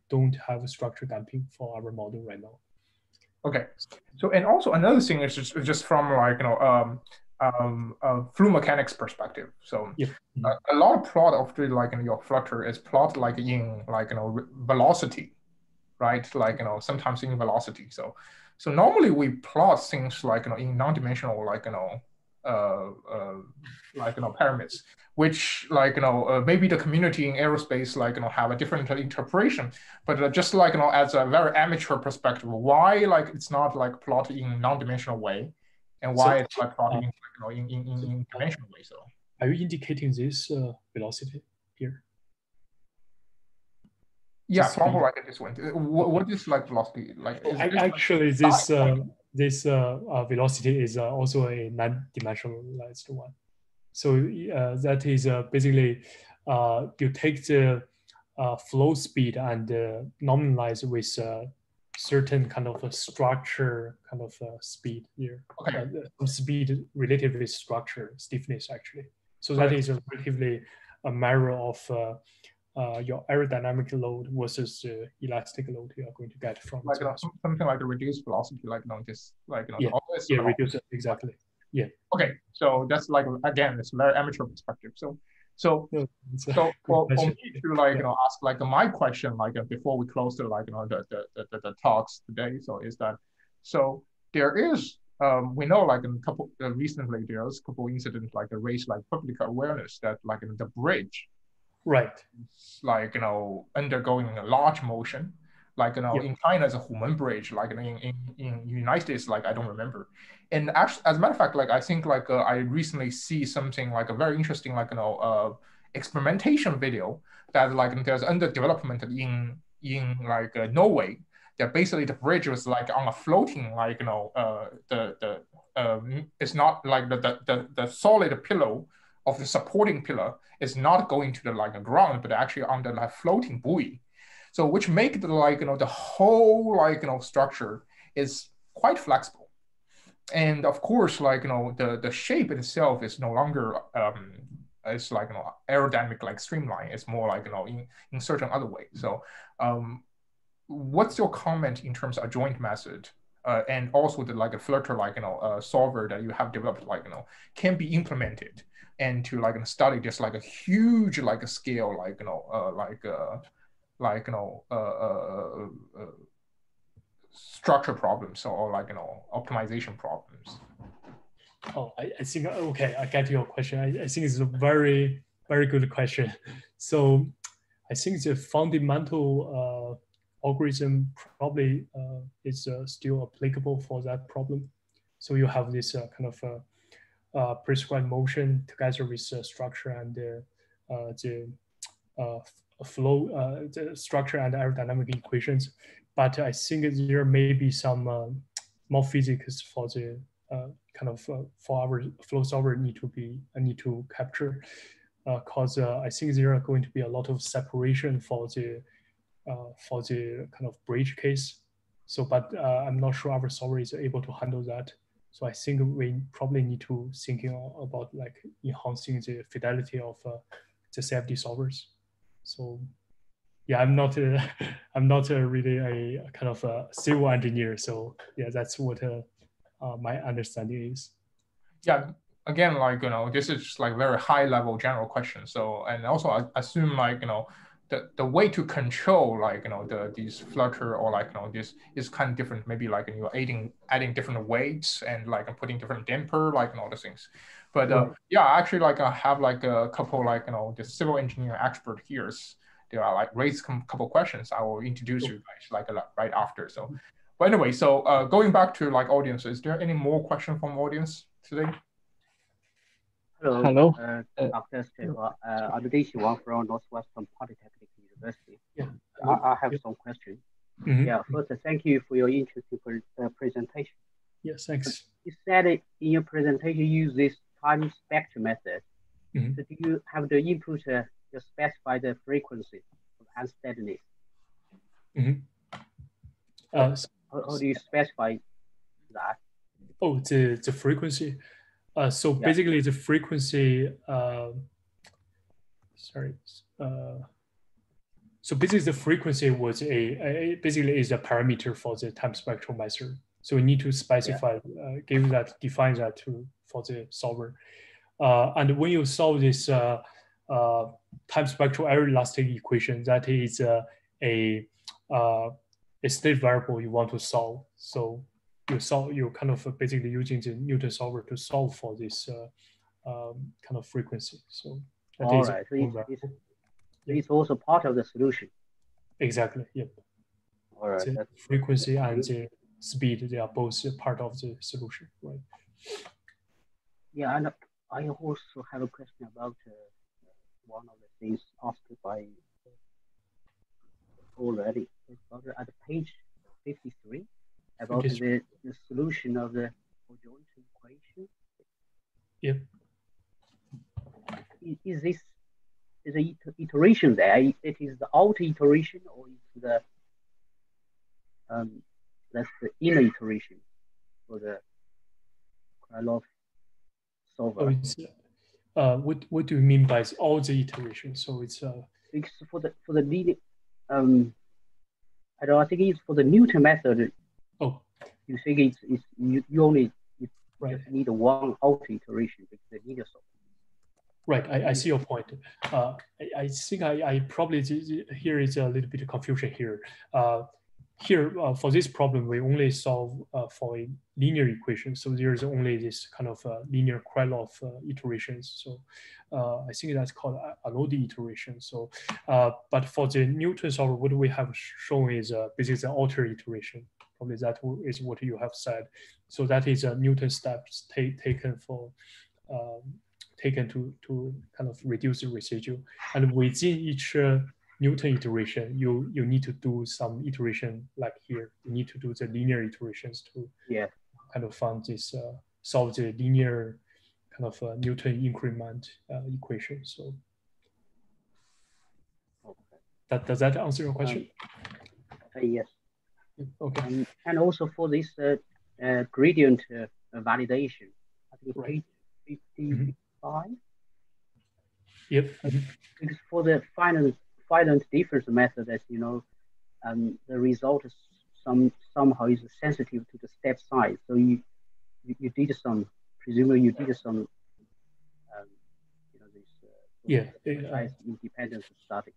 don't have structure damping for our model right now. Okay. So and also another thing is just from fluid mechanics perspective. So yeah. A lot of plot of the your Flutter is plot in velocity, right? Sometimes in velocity. So normally we plot things in non-dimensional pyramids, which maybe the community in aerospace have a different interpretation, but just as a very amateur perspective, why it's not plotted in non-dimensional way, and why it's plotted in dimensional way. So are you indicating this velocity here? Yeah, probably this one. What is velocity like? Actually, this velocity is also a non-dimensionalized one. So that is basically you take the flow speed and normalize with certain kind of a structure kind of speed here. Okay. Speed related with structure stiffness actually. So that is relatively a measure of your aerodynamic load versus the elastic load you are going to get from something like a reduced velocity, yeah, reduce it, exactly. Yeah. Okay, so that's again, it's very amateur perspective. So for me to ask my question before we close the the talks today. So is that so there is we know in a couple recently there's a couple incidents raise public awareness that the bridge right undergoing a large motion in China it's a Humen bridge in United States I don't remember. And actually, as a matter of fact, I think I recently see something a very interesting experimentation video that there's under development in Norway. That basically the bridge was on a floating it's not the solid pillow of the supporting pillar is not going to the ground, but actually on the floating buoy. So which make the the whole structure is quite flexible. And of course, the shape itself is no longer it's aerodynamic streamline. It's more in certain other way. So what's your comment in terms of Adjoint method and also the a Flutter solver that you have developed can be implemented and to study just a huge scale structure problems or optimization problems? Oh, I think, okay, I get your question. I think it's a very, very good question. So I think the fundamental algorithm probably is still applicable for that problem. So you have this kind of prescribed motion together with structure and the flow, the structure and aerodynamic equations. But I think there may be some more physics for the kind of for our flow solver need to capture, because I think there are going to be a lot of separation for the kind of bridge case. So, but I'm not sure our solver is able to handle that. So I think we probably need to think about enhancing the fidelity of the CFD solvers. So yeah, I'm not I'm not really a kind of a civil engineer, so yeah, that's what my understanding is. Yeah, again, like, this is just like very high level general question. So, and also I assume like, the way to control like, these Flutter or like, this is kind of different. Maybe like you're adding different weights and like putting different damper, like, and all the things. But yeah, actually, like I have like a couple like, the civil engineer expert here. They are like raise a couple questions. I will introduce you guys like right after. So, but anyway, so going back to like audience, is there any more question from audience today? Hello. Dr. Stefan. I'm Dixia from Northwestern Polytechnic University. Yeah. I have some questions. Yeah, first, thank you for your interesting presentation. Yes, thanks. You said in your presentation you use this time-spectral method. So do you have the input to specify the frequency of unsteadiness? How do you specify that? Oh, the frequency. So basically the frequency, so basically the frequency was basically is a parameter for the time spectral method. So we need to specify, define that for the solver. And when you solve this time spectral aeroelastic equation, that is a state variable you want to solve. So you're kind of basically using the Newton solver to solve for this kind of frequency. So that all right. So it's also part of the solution. Exactly. Yep. All right. The frequency and the speed, they are both part of the solution, right? Yeah, and I also have a question about one of the things asked by already. At page 53, about the solution of the Adjoint equation. Yep. Is the iteration there? It is the outer iteration, or is the that's the inner iteration for the Krylov solver? Oh, what do you mean by all the iterations? So it's because for the leading I think it's for the Newton method. Oh, you think you only just need one outer iteration because the linear solver. Right, I see your point. I think I probably, here is a little bit of confusion here. Here, for this problem, we only solve for a linear equation. So there's only this kind of linear Krylov iterations. So I think that's called Alodi iteration. So, but for the Newton solver, what we have shown is basically the outer iteration. Probably that is what you have said. So that is a Newton steps taken for taken to kind of reduce the residual. And within each Newton iteration, you need to do some iteration like here. You need to do the linear iterations to kind of find this, solve the linear kind of Newton increment equation. So does that answer your question? Yes. Okay. And also for this gradient validation, I think page 55. Yep. Because for the finite difference method, as you know, the result is somehow is sensitive to the step size. So you did some, presumably you did some, size independence study.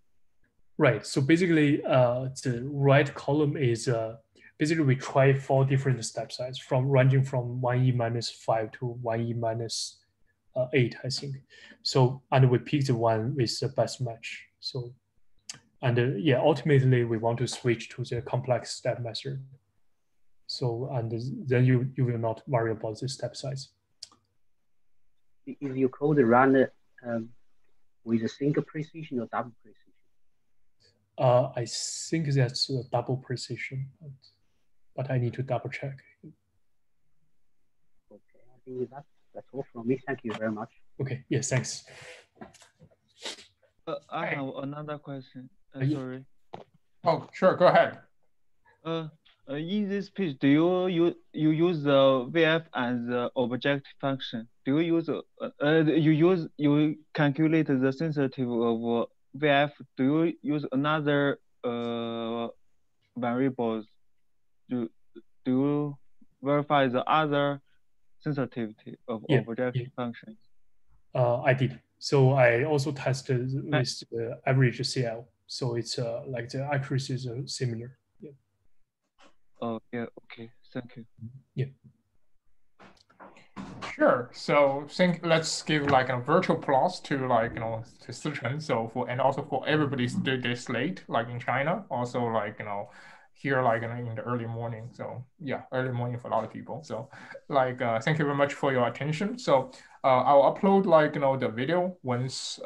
Right. So basically, the right column is basically we try 4 different step size ranging from 1e minus 5 to 1e minus 8, I think. So, and we pick the one with the best match. So, and ultimately we want to switch to the complex step method. So, and then you will not worry about the step size. Is your code run with a single precision or double precision? I think that's a double precision, but I need to double check. Okay, I think that's all from me. Thank you very much. Okay, yes, thanks. I have another question. Sorry. Oh, sure, go ahead. In this page, do you use the VF as the object function? Do you use you calculate the sensitivity of VF, do you use another variables? Do you verify the other sensitivity of objective functions? I did. So I also tested with the average CL. So it's like the accuracy is similar. Yeah. Oh, yeah, okay, thank you. Yeah. Sure. So let's give like a virtual applause to like to Sicheng. So and also for everybody's this late, like in China, also like here like in the early morning. So yeah, early morning for a lot of people. So like thank you very much for your attention. So I'll upload like the video once